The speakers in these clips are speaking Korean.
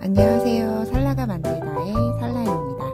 안녕하세요. 살라가 만들다의 살라입니다.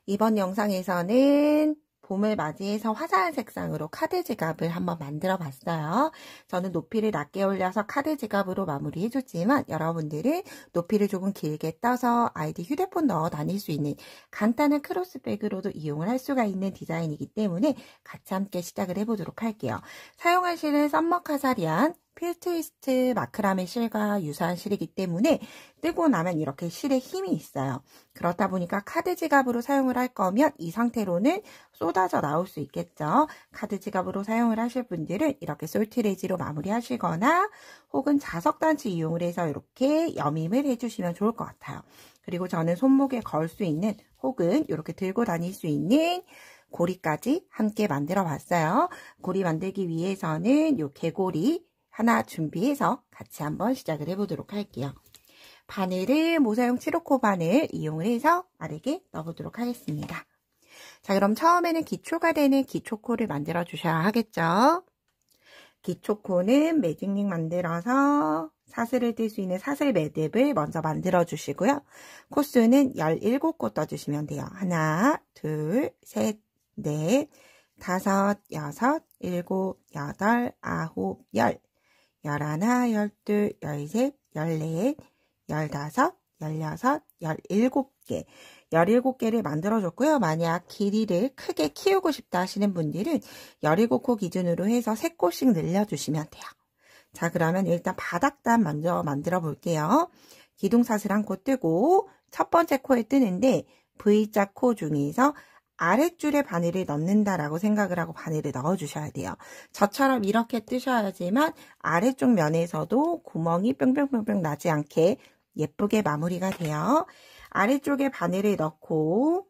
이번 영상에서는 봄을 맞이해서 화사한 색상으로 카드 지갑을 한번 만들어 봤어요. 저는 높이를 낮게 올려서 카드 지갑으로 마무리 해줬지만 여러분들은 높이를 조금 길게 떠서 아이디 휴대폰 넣어 다닐 수 있는 간단한 크로스백으로도 이용을 할 수가 있는 디자인이기 때문에 같이 함께 시작을 해보도록 할게요. 사용할 실은 썸머 카사리안 필트위스트 마크라메 실과 유사한 실이기 때문에 뜨고 나면 이렇게 실에 힘이 있어요. 그렇다 보니까 카드 지갑으로 사용을 할 거면 이 상태로는 쏟아져 나올 수 있겠죠. 카드 지갑으로 사용을 하실 분들은 이렇게 솔트레지로 마무리하시거나 혹은 자석단치 이용을 해서 이렇게 여밈을 해주시면 좋을 것 같아요. 그리고 저는 손목에 걸 수 있는 혹은 이렇게 들고 다닐 수 있는 고리까지 함께 만들어 봤어요. 고리 만들기 위해서는 이 개고리 하나 준비해서 같이 한번 시작을 해보도록 할게요. 바늘을 모사용 7호코 바늘 이용을 해서 빠르게 넣어보도록 하겠습니다. 자, 그럼 처음에는 기초가 되는 기초코를 만들어 주셔야 하겠죠. 기초코는 매직링 만들어서 사슬을 뜰 수 있는 사슬 매듭을 먼저 만들어 주시고요. 코수는 17코 떠주시면 돼요. 하나, 둘, 셋, 넷, 다섯, 여섯, 일곱, 여덟, 아홉, 열, 열하나, 열둘, 열셋, 열넷, 열다섯, 열여섯, 17개, 17개를 만들어줬고요. 만약 길이를 크게 키우고 싶다 하시는 분들은 17코 기준으로 해서 3코씩 늘려주시면 돼요. 자, 그러면 일단 바닥단 먼저 만들어 볼게요. 기둥사슬 1코 뜨고 첫 번째 코에 뜨는데 V자 코 중에서 아랫줄에 바늘을 넣는다라고 생각을 하고 바늘을 넣어주셔야 돼요. 저처럼 이렇게 뜨셔야지만 아래쪽 면에서도 구멍이 뿅뿅뿅뿅 나지 않게 예쁘게 마무리가 돼요. 아래쪽에 바늘을 넣고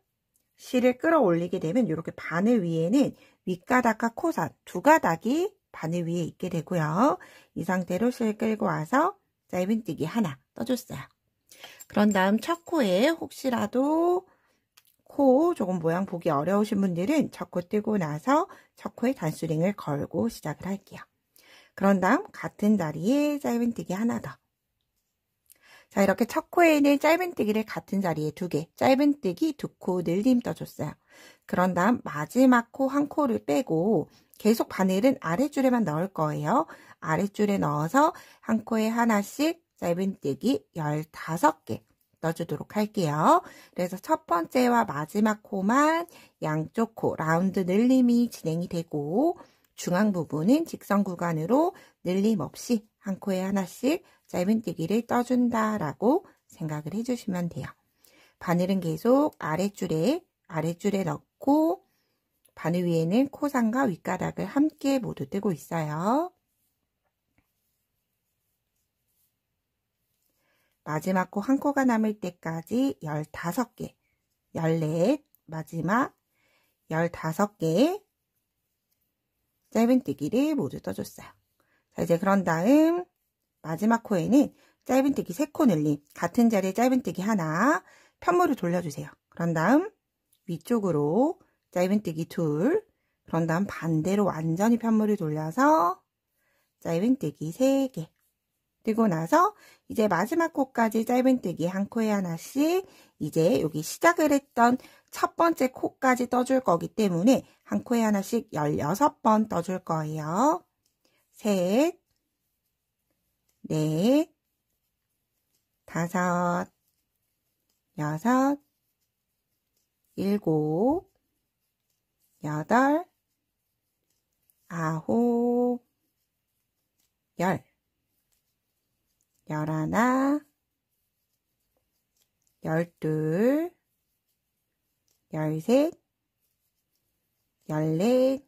실을 끌어올리게 되면 이렇게 바늘 위에는 윗가닥과 코선 두 가닥이 바늘 위에 있게 되고요. 이 상태로 실 끌고 와서 짧은뜨기 하나 떠줬어요. 그런 다음 첫 코에 혹시라도 코 조금 모양 보기 어려우신 분들은 첫 코 뜨고 나서 첫 코에 단수링을 걸고 시작을 할게요. 그런 다음 같은 자리에 짧은뜨기 하나 더. 자, 이렇게 첫 코에는 짧은뜨기를 같은 자리에 2개, 짧은뜨기 2코 늘림 떠줬어요. 그런 다음 마지막 코 한 코를 빼고 계속 바늘은 아랫줄에만 넣을 거예요. 아랫줄에 넣어서 한 코에 하나씩 짧은뜨기 15개 넣어주도록 할게요. 그래서 첫 번째와 마지막 코만 양쪽 코 라운드 늘림이 진행이 되고 중앙 부분은 직선 구간으로 늘림 없이 한 코에 하나씩 짧은뜨기를 떠준다라고 생각을 해주시면 돼요. 바늘은 계속 아랫줄에 넣고 바늘 위에는 코상과 윗가닥을 함께 모두 뜨고 있어요. 마지막 코 한 코가 남을 때까지 15개, 14, 마지막 15개 짧은뜨기를 모두 떠줬어요. 자, 이제 그런 다음 마지막 코에는 짧은뜨기 3코 늘림, 같은 자리에 짧은뜨기 하나, 편물을 돌려주세요. 그런 다음 위쪽으로 짧은뜨기 2, 그런 다음 반대로 완전히 편물을 돌려서 짧은뜨기 3개 뜨고 나서 이제 마지막 코까지 짧은뜨기 한 코에 하나씩 이제 여기 시작을 했던 첫 번째 코까지 떠줄 거기 때문에 한 코에 하나씩 16번 떠줄 거예요. 셋, 넷, 다섯, 여섯, 일곱, 여덟, 아홉, 열, 열하나, 열둘, 열셋, 열넷,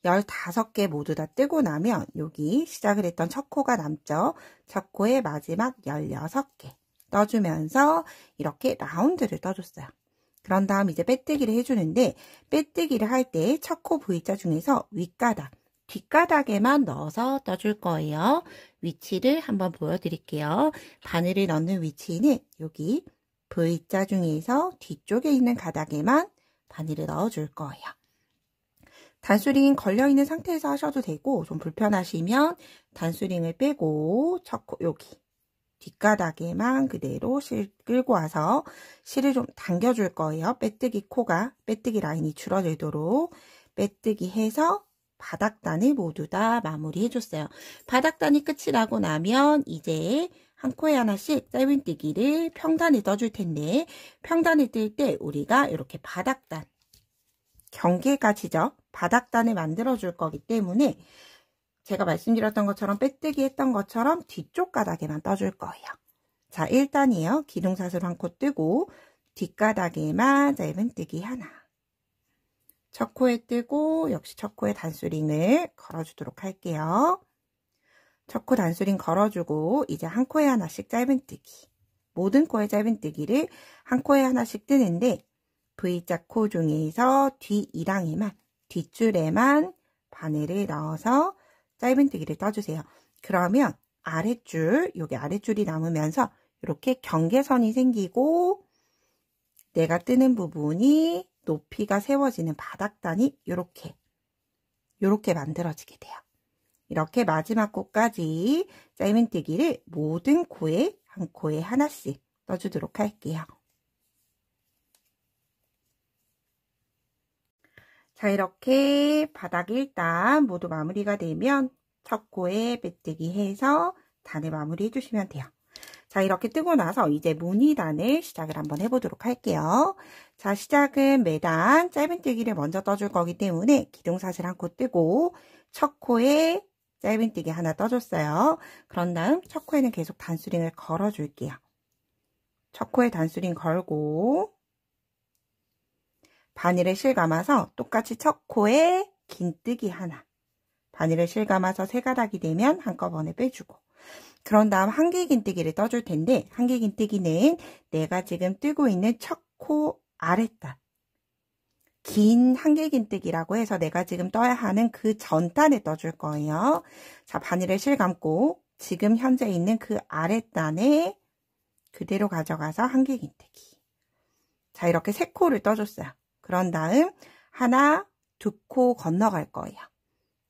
15개 모두 다 뜨고 나면 여기 시작을 했던 첫 코가 남죠. 첫 코에 마지막 16개 떠주면서 이렇게 라운드를 떠줬어요. 그런 다음 이제 빼뜨기를 해주는데 빼뜨기를 할 때 첫 코 V자 중에서 윗가닥, 뒷가닥에만 넣어서 떠줄 거예요. 위치를 한번 보여드릴게요. 바늘을 넣는 위치는 여기 V자 중에서 뒤쪽에 있는 가닥에만 바늘을 넣어줄 거예요. 단수링 걸려있는 상태에서 하셔도 되고 좀 불편하시면 단수링을 빼고 여기 뒷가닥에만 그대로 실 끌고 와서 실을 좀 당겨줄 거예요. 빼뜨기 라인이 줄어들도록 빼뜨기 해서 바닥단을 모두 다 마무리해줬어요. 바닥단이 끝이 나고 나면 이제 한 코에 하나씩 짧은뜨기를 평단에 떠줄 텐데 평단을 뜰 때 우리가 이렇게 바닥단, 경계가 지죠? 바닥단을 만들어 줄 거기 때문에 제가 말씀드렸던 것처럼 빼뜨기 했던 것처럼 뒤쪽 가닥에만 떠줄 거예요. 자, 1단이에요. 기둥사슬 한 코 뜨고 뒷가닥에만 짧은뜨기 하나. 첫 코에 뜨고 역시 첫 코에 단수링을 걸어주도록 할게요. 첫 코 단수링 걸어주고 이제 한 코에 하나씩 짧은뜨기. 모든 코에 짧은뜨기를 한 코에 하나씩 뜨는데 V자 코 중에서 뒤 2랑에만 뒷줄에만 바늘을 넣어서 짧은뜨기를 떠주세요. 그러면 아랫줄, 여기 아랫줄이 남으면서 이렇게 경계선이 생기고 내가 뜨는 부분이 높이가 세워지는 바닥단이 이렇게 만들어지게 돼요. 이렇게 마지막 코까지 짧은뜨기를 모든 코에 한 코에 하나씩 떠주도록 할게요. 자, 이렇게 바닥 1단 모두 마무리가 되면 첫 코에 빼뜨기 해서 단을 마무리 해주시면 돼요. 자, 이렇게 뜨고 나서 이제 무늬단을 시작을 한번 해보도록 할게요. 자, 시작은 매단 짧은뜨기를 먼저 떠줄 거기 때문에 기둥사슬 한 코 뜨고 첫 코에 짧은뜨기 하나 떠줬어요. 그런 다음 첫 코에는 계속 단수링을 걸어줄게요. 첫 코에 단수링 걸고 바늘을 실감아서 똑같이 첫 코에 긴뜨기 하나, 바늘을 실감아서 세 가닥이 되면 한꺼번에 빼주고 그런 다음 한길 긴뜨기를 떠줄 텐데 한길 긴뜨기는 내가 지금 뜨고 있는 첫 코 아랫단 긴 한길 긴뜨기라고 해서 내가 지금 떠야 하는 그 전단에 떠줄 거예요. 자, 바늘을 실감고 지금 현재 있는 그 아랫단에 그대로 가져가서 한길 긴뜨기. 자, 이렇게 세 코를 떠줬어요. 그런 다음 하나, 두 코 건너갈 거예요.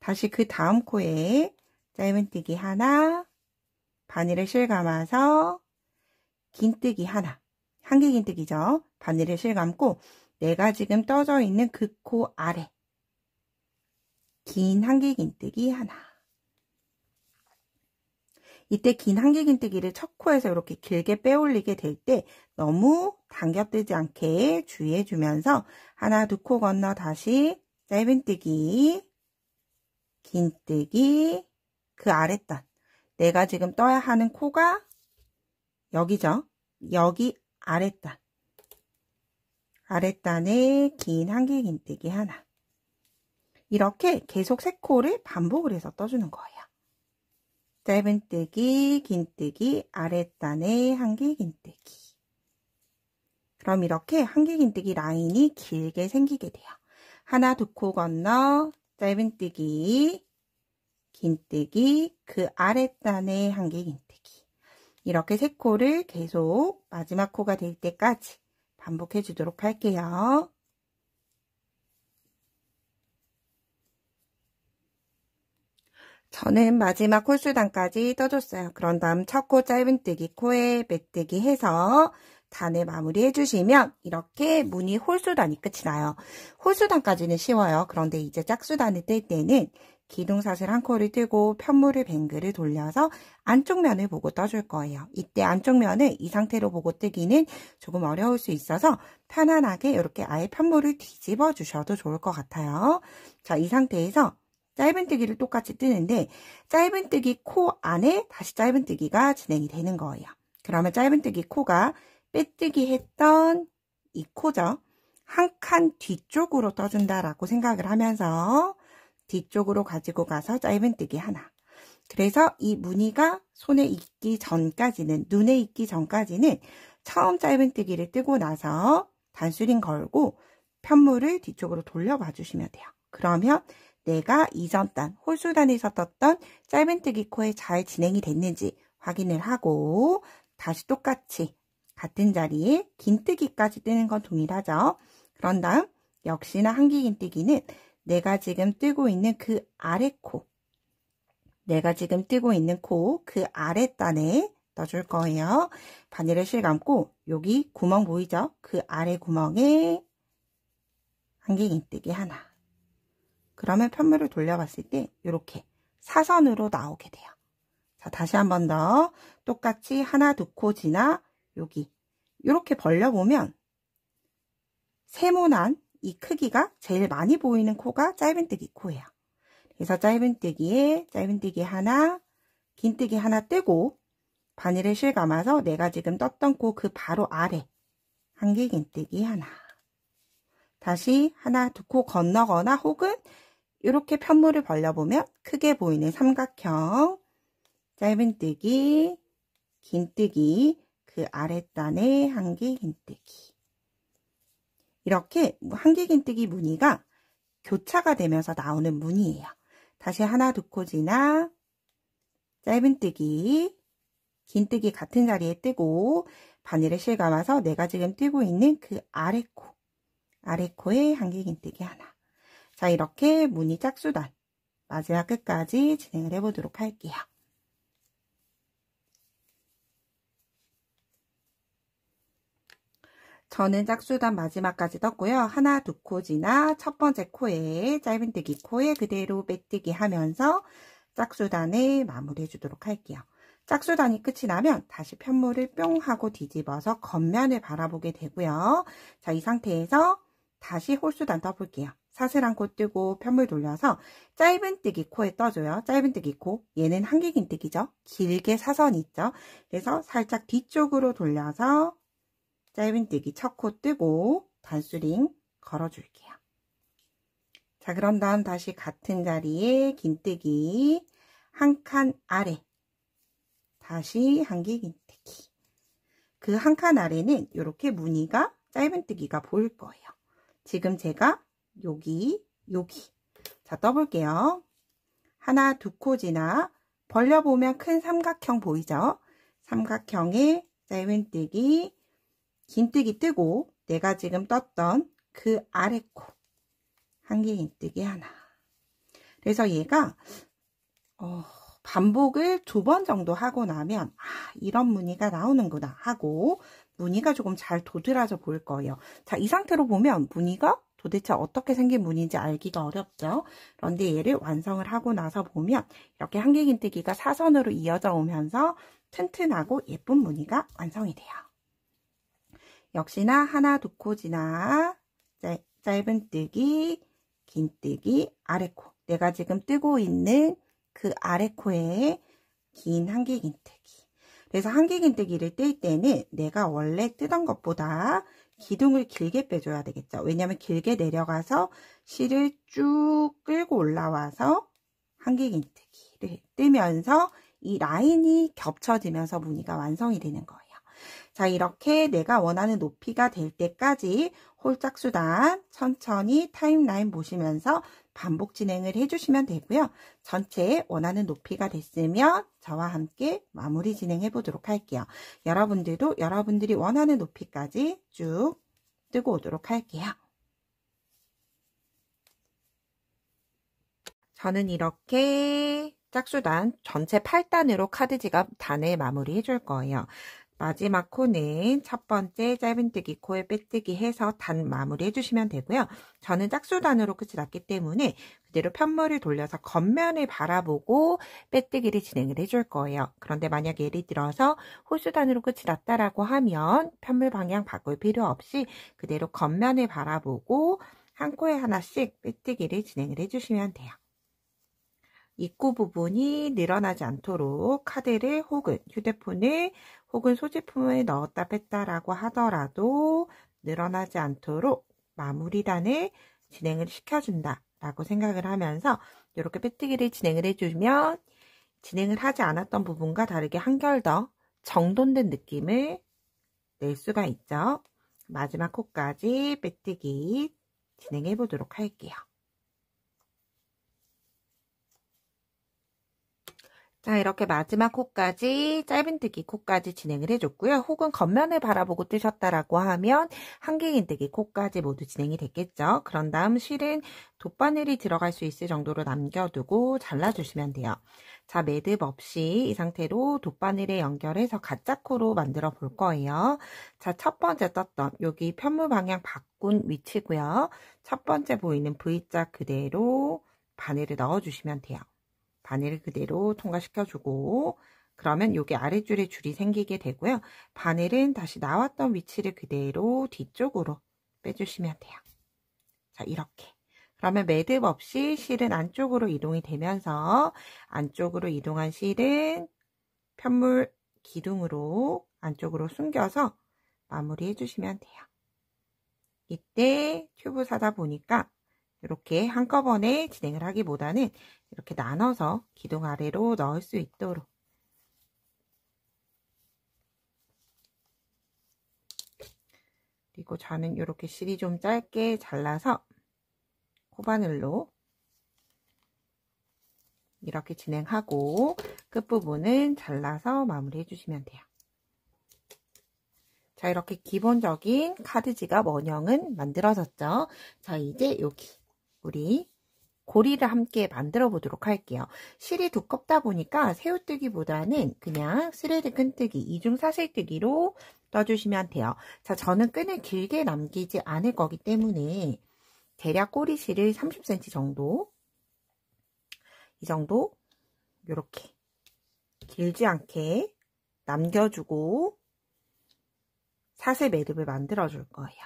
다시 그 다음 코에 짧은뜨기 하나, 바늘을 실감아서 긴뜨기 하나, 한길 긴뜨기죠. 바늘을 실감고 내가 지금 떠져 있는 그 코 아래 긴 한길 긴뜨기 하나. 이때 긴 한길 긴뜨기를 첫 코에서 이렇게 길게 빼올리게 될 때 너무 당겨뜨지 않게 주의해 주면서 하나, 두 코 건너 다시 짧은뜨기, 긴뜨기, 그 아랫단. 내가 지금 떠야 하는 코가 여기죠. 여기 아랫단. 아랫단에 긴 한길 긴뜨기 하나. 이렇게 계속 세 코를 반복을 해서 떠주는 거예요. 짧은뜨기, 긴뜨기, 아랫단에 한길 긴뜨기. 그럼 이렇게 한길 긴뜨기 라인이 길게 생기게 돼요. 하나, 두 코 건너 짧은뜨기, 긴뜨기, 그 아랫단에 한길 긴뜨기. 이렇게 세 코를 계속 마지막 코가 될 때까지 반복해 주도록 할게요. 저는 마지막 홀수단까지 떠줬어요. 그런 다음 첫 코 짧은뜨기, 코에 빼뜨기 해서 단을 마무리 해주시면 이렇게 무늬 홀수단이 끝이 나요. 홀수단까지는 쉬워요. 그런데 이제 짝수단을 뜰 때는 기둥사슬 한 코를 뜨고 편물을 뱅글을 돌려서 안쪽 면을 보고 떠줄 거예요. 이때 안쪽 면을 이 상태로 보고 뜨기는 조금 어려울 수 있어서 편안하게 이렇게 아예 편물을 뒤집어 주셔도 좋을 것 같아요. 자, 이 상태에서 짧은뜨기를 똑같이 뜨는데 짧은뜨기 코 안에 다시 짧은뜨기가 진행이 되는 거예요. 그러면 짧은뜨기 코가 빼뜨기 했던 이 코죠. 한 칸 뒤쪽으로 떠준다라고 생각을 하면서 뒤쪽으로 가지고 가서 짧은뜨기 하나. 그래서 이 무늬가 손에 익기 전까지는, 눈에 익기 전까지는 처음 짧은뜨기를 뜨고 나서 단수링 걸고 편물을 뒤쪽으로 돌려봐 주시면 돼요. 그러면 내가 이전 단, 홀수단에서 떴던 짧은뜨기 코에 잘 진행이 됐는지 확인을 하고 다시 똑같이 같은 자리에 긴뜨기까지 뜨는 건 동일하죠. 그런 다음 역시나 한길 긴뜨기는 내가 지금 뜨고 있는 그 아래 코, 내가 지금 뜨고 있는 코 그 아랫단에 넣어줄 거예요. 바늘을 실감고 여기 구멍 보이죠? 그 아래 구멍에 한길긴뜨기 하나. 그러면 편물을 돌려봤을 때 이렇게 사선으로 나오게 돼요. 자, 다시 한 번 더 똑같이 하나 두 코 지나 여기 이렇게 벌려보면 세모난 이 크기가 제일 많이 보이는 코가 짧은뜨기 코예요. 그래서 짧은뜨기 하나, 긴뜨기 하나 뜨고 바늘을 실감아서 내가 지금 떴던 코 그 바로 아래 한길긴뜨기 하나. 다시 하나 두 코 건너거나 혹은 이렇게 편물을 벌려보면 크게 보이는 삼각형 짧은뜨기, 긴뜨기 그 아랫단에 한길긴뜨기. 이렇게 한길긴뜨기 무늬가 교차가 되면서 나오는 무늬예요. 다시 하나 두 코 지나 짧은뜨기, 긴뜨기 같은 자리에 뜨고 바늘을 실감아서 내가 지금 뜨고 있는 그 아래 코에 한길긴뜨기 하나. 자, 이렇게 무늬 짝수단 마지막 끝까지 진행을 해보도록 할게요. 저는 짝수단 마지막까지 떴고요. 하나 두 코 지나 첫 번째 코에 짧은뜨기 코에 그대로 빼뜨기 하면서 짝수단을 마무리해 주도록 할게요. 짝수단이 끝이 나면 다시 편물을 뿅 하고 뒤집어서 겉면을 바라보게 되고요. 자, 이 상태에서 다시 홀수단 떠볼게요. 사슬 한 코 뜨고 편물 돌려서 짧은뜨기 코에 떠줘요. 짧은뜨기 코, 얘는 한길긴뜨기죠. 길게 사선 있죠. 그래서 살짝 뒤쪽으로 돌려서 짧은뜨기 첫 코 뜨고 단수링 걸어줄게요. 자, 그런 다음 다시 같은 자리에 긴뜨기 한 칸 아래 다시 한길긴뜨기. 그 한 칸 아래는 이렇게 무늬가 짧은뜨기가 보일 거예요. 지금 제가 여기 자, 떠볼게요. 하나 두 코 지나 벌려보면 큰 삼각형 보이죠? 삼각형에 짧은뜨기 긴뜨기 뜨고 내가 지금 떴던 그 아래 코 한길긴뜨기 하나. 그래서 얘가 반복을 두 번 정도 하고 나면 이런 무늬가 나오는구나 하고 무늬가 조금 잘 도드라져 보일 거예요. 자, 이 상태로 보면 무늬가 도대체 어떻게 생긴 무늬인지 알기가 어렵죠. 그런데 얘를 완성을 하고 나서 보면 이렇게 한길긴뜨기가 사선으로 이어져 오면서 튼튼하고 예쁜 무늬가 완성이 돼요. 역시나 하나 두 코 지나 짧은뜨기, 긴뜨기, 아래코. 내가 지금 뜨고 있는 그 아래코에 긴 한길긴뜨기. 그래서 한길긴뜨기를 뜰 때는 내가 원래 뜨던 것보다 기둥을 길게 빼줘야 되겠죠. 왜냐하면 길게 내려가서 실을 쭉 끌고 올라와서 한길긴뜨기를 뜨면서 이 라인이 겹쳐지면서 무늬가 완성이 되는 거예요. 자, 이렇게 내가 원하는 높이가 될 때까지 홀짝수단 천천히 타임라인 보시면서 반복 진행을 해주시면 되고요. 전체 원하는 높이가 됐으면 저와 함께 마무리 진행해 보도록 할게요. 여러분들도 여러분들이 원하는 높이까지 쭉 뜨고 오도록 할게요. 저는 이렇게 짝수단 전체 8단으로 카드 지갑 단을 마무리 해줄 거예요. 마지막 코는 첫 번째 짧은뜨기 코에 빼뜨기 해서 단 마무리 해주시면 되고요. 저는 짝수단으로 끝이 났기 때문에 그대로 편물을 돌려서 겉면을 바라보고 빼뜨기를 진행을 해줄 거예요. 그런데 만약 예를 들어서 홀수단으로 끝이 났다라고 하면 편물 방향 바꿀 필요 없이 그대로 겉면을 바라보고 한 코에 하나씩 빼뜨기를 진행을 해주시면 돼요. 입구 부분이 늘어나지 않도록 카드를 혹은 휴대폰을 혹은 소지품을 넣었다 뺐다라고 하더라도 늘어나지 않도록 마무리단을 진행을 시켜준다 라고 생각을 하면서 이렇게 빼뜨기를 진행을 해주면 진행을 하지 않았던 부분과 다르게 한결 더 정돈된 느낌을 낼 수가 있죠. 마지막 코까지 빼뜨기 진행해 보도록 할게요. 자, 이렇게 마지막 코까지 짧은뜨기 코까지 진행을 해줬고요. 혹은 겉면을 바라보고 뜨셨다라고 하면 한길긴뜨기 코까지 모두 진행이 됐겠죠. 그런 다음 실은 돗바늘이 들어갈 수 있을 정도로 남겨두고 잘라주시면 돼요. 자, 매듭 없이 이 상태로 돗바늘에 연결해서 가짜코로 만들어 볼 거예요. 자, 첫 번째 떴던 여기 편물 방향 바꾼 위치고요. 첫 번째 보이는 V자 그대로 바늘을 넣어주시면 돼요. 바늘을 그대로 통과시켜주고 그러면 여기 아랫줄에 줄이 생기게 되고요. 바늘은 다시 나왔던 위치를 그대로 뒤쪽으로 빼주시면 돼요. 자, 이렇게. 그러면 매듭 없이 실은 안쪽으로 이동이 되면서 안쪽으로 이동한 실은 편물 기둥으로 안쪽으로 숨겨서 마무리 해주시면 돼요. 이때 튜브 사다 보니까 이렇게 한꺼번에 진행을 하기보다는 이렇게 나눠서 기둥 아래로 넣을 수 있도록 그리고 저는 이렇게 실이 좀 짧게 잘라서 코바늘로 이렇게 진행하고 끝부분은 잘라서 마무리 해주시면 돼요. 자, 이렇게 기본적인 카드 지갑 원형은 만들어졌죠. 자, 이제 여기 우리 고리를 함께 만들어 보도록 할게요. 실이 두껍다 보니까 새우뜨기보다는 그냥 스레드 끈뜨기, 이중 사슬뜨기로 떠주시면 돼요. 자, 저는 끈을 길게 남기지 않을 거기 때문에 대략 꼬리실을 30cm 정도, 이 정도 이렇게 길지 않게 남겨주고 사슬 매듭을 만들어 줄 거예요.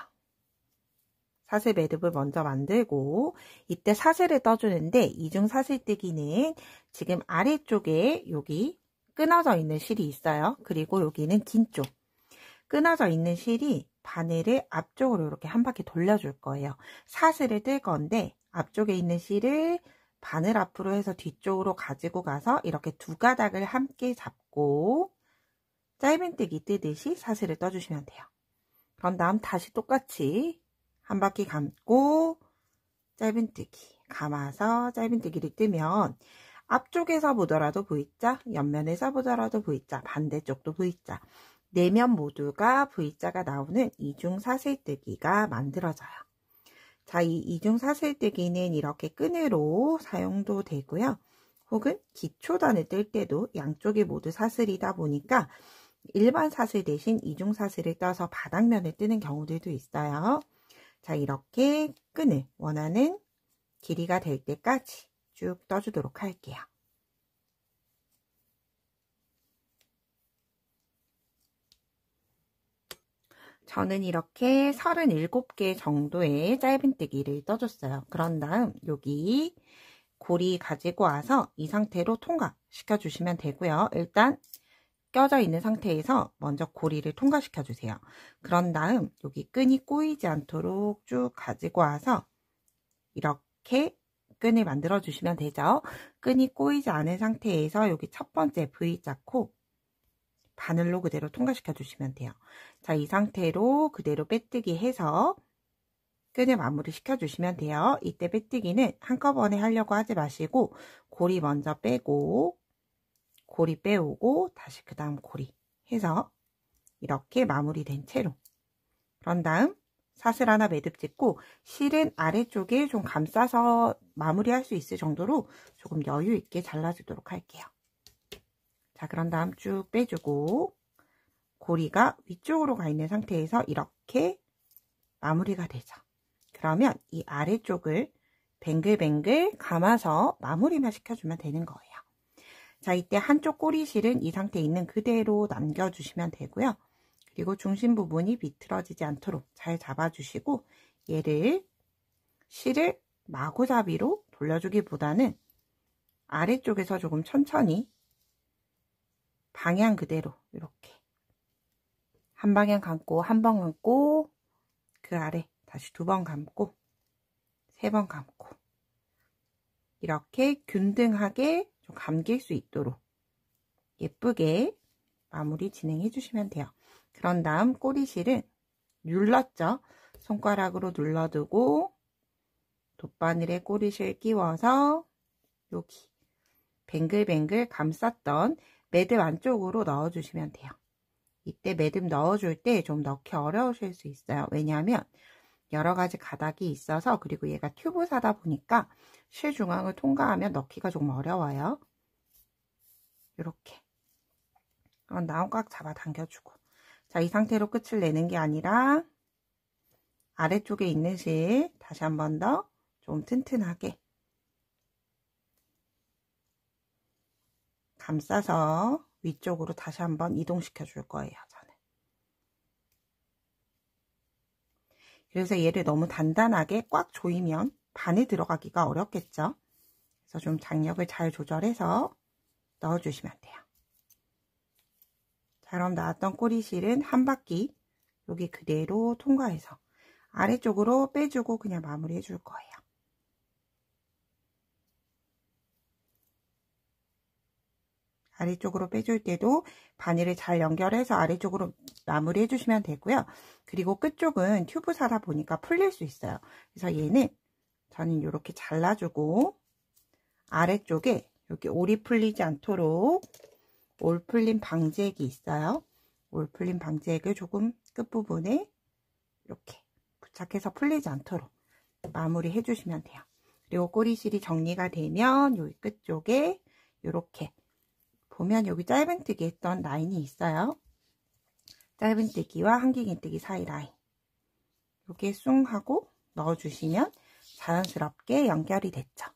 사슬 매듭을 먼저 만들고 이때 사슬을 떠주는데 이중 사슬뜨기는 지금 아래쪽에 여기 끊어져 있는 실이 있어요. 그리고 여기는 긴 쪽 끊어져 있는 실이 바늘을 앞쪽으로 이렇게 한 바퀴 돌려줄 거예요. 사슬을 뜰 건데 앞쪽에 있는 실을 바늘 앞으로 해서 뒤쪽으로 가지고 가서 이렇게 두 가닥을 함께 잡고 짧은뜨기 뜨듯이 사슬을 떠주시면 돼요. 그런 다음 다시 똑같이 한 바퀴 감고 짧은뜨기 감아서 짧은뜨기를 뜨면 앞쪽에서 보더라도 V자, 옆면에서 보더라도 V자, 반대쪽도 V자, 내면 모두가 V자가 나오는 이중 사슬뜨기가 만들어져요. 자, 이 이중 사슬뜨기는 이렇게 끈으로 사용도 되고요. 혹은 기초단을 뜰 때도 양쪽이 모두 사슬이다 보니까 일반 사슬 대신 이중 사슬을 떠서 바닥면을 뜨는 경우들도 있어요. 자, 이렇게 끈을 원하는 길이가 될 때까지 쭉 떠주도록 할게요. 저는 이렇게 37개 정도의 짧은뜨기를 떠줬어요. 그런 다음 여기 고리 가지고 와서 이 상태로 통과시켜 주시면 되고요. 일단 껴져 있는 상태에서 먼저 고리를 통과시켜 주세요. 그런 다음 여기 끈이 꼬이지 않도록 쭉 가지고 와서 이렇게 끈을 만들어 주시면 되죠. 끈이 꼬이지 않은 상태에서 여기 첫 번째 V자 코 바늘로 그대로 통과시켜 주시면 돼요. 자, 이 상태로 그대로 빼뜨기 해서 끈을 마무리 시켜 주시면 돼요. 이때 빼뜨기는 한꺼번에 하려고 하지 마시고 고리 먼저 빼고 고리 빼오고 다시 그 다음 고리 해서 이렇게 마무리된 채로 그런 다음 사슬 하나 매듭 짓고 실은 아래쪽에 좀 감싸서 마무리할 수 있을 정도로 조금 여유 있게 잘라주도록 할게요. 자, 그런 다음 쭉 빼주고 고리가 위쪽으로 가 있는 상태에서 이렇게 마무리가 되죠. 그러면 이 아래쪽을 뱅글뱅글 감아서 마무리만 시켜주면 되는 거예요. 자, 이때 한쪽 꼬리실은 이 상태에 있는 그대로 남겨주시면 되고요. 그리고 중심 부분이 비틀어지지 않도록 잘 잡아주시고 얘를 실을 마구잡이로 돌려주기보다는 아래쪽에서 조금 천천히 방향 그대로 이렇게 한 방향 감고 한 번 감고 그 아래 다시 두 번 감고 세 번 감고 이렇게 균등하게 좀 감길 수 있도록 예쁘게 마무리 진행해 주시면 돼요. 그런 다음 꼬리실은 눌렀죠? 손가락으로 눌러두고 돗바늘에 꼬리실 끼워서 여기 뱅글뱅글 감쌌던 매듭 안쪽으로 넣어주시면 돼요. 이때 매듭 넣어줄 때 좀 넣기 어려우실 수 있어요. 왜냐하면 여러 가지 가닥이 있어서, 그리고 얘가 튜브 사다 보니까 실 중앙을 통과하면 넣기가 좀 어려워요. 이렇게 나온 꽉 잡아 당겨주고, 자, 이 상태로 끝을 내는 게 아니라 아래쪽에 있는 실 다시 한 번 더 좀 튼튼하게 감싸서 위쪽으로 다시 한번 이동시켜 줄 거예요, 저는. 그래서 얘를 너무 단단하게 꽉 조이면 반에 들어가기가 어렵겠죠. 그래서 좀 장력을 잘 조절해서 넣어주시면 돼요. 자, 그럼 나왔던 꼬리실은 한 바퀴 여기 그대로 통과해서 아래쪽으로 빼주고 그냥 마무리 해줄 거예요. 아래쪽으로 빼줄 때도 바늘을 잘 연결해서 아래쪽으로 마무리 해주시면 되고요. 그리고 끝쪽은 튜브 사다 보니까 풀릴 수 있어요. 그래서 얘는 저는 이렇게 잘라주고 아래쪽에 여기 올이 풀리지 않도록 올 풀림 방지액이 있어요. 올 풀림 방지액을 조금 끝부분에 이렇게 부착해서 풀리지 않도록 마무리 해주시면 돼요. 그리고 꼬리실이 정리가 되면 여기 끝쪽에 이렇게 보면 여기 짧은뜨기 했던 라인이 있어요. 짧은뜨기와 한길긴뜨기 사이 라인 이렇게 숭 하고 넣어주시면 자연스럽게 연결이 됐죠.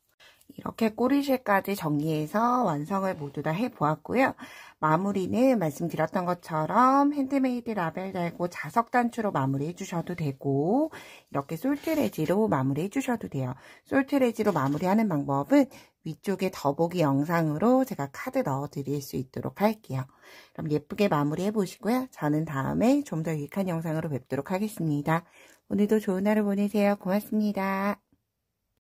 이렇게 꼬리실까지 정리해서 완성을 모두 다 해보았고요. 마무리는 말씀드렸던 것처럼 핸드메이드 라벨 달고 자석 단추로 마무리 해주셔도 되고, 이렇게 솔트레지로 마무리 해주셔도 돼요. 솔트레지로 마무리하는 방법은 위쪽에 더보기 영상으로 제가 카드 넣어 드릴 수 있도록 할게요. 그럼 예쁘게 마무리 해보시고요. 저는 다음에 좀 더 유익한 영상으로 뵙도록 하겠습니다. 오늘도 좋은 하루 보내세요. 고맙습니다.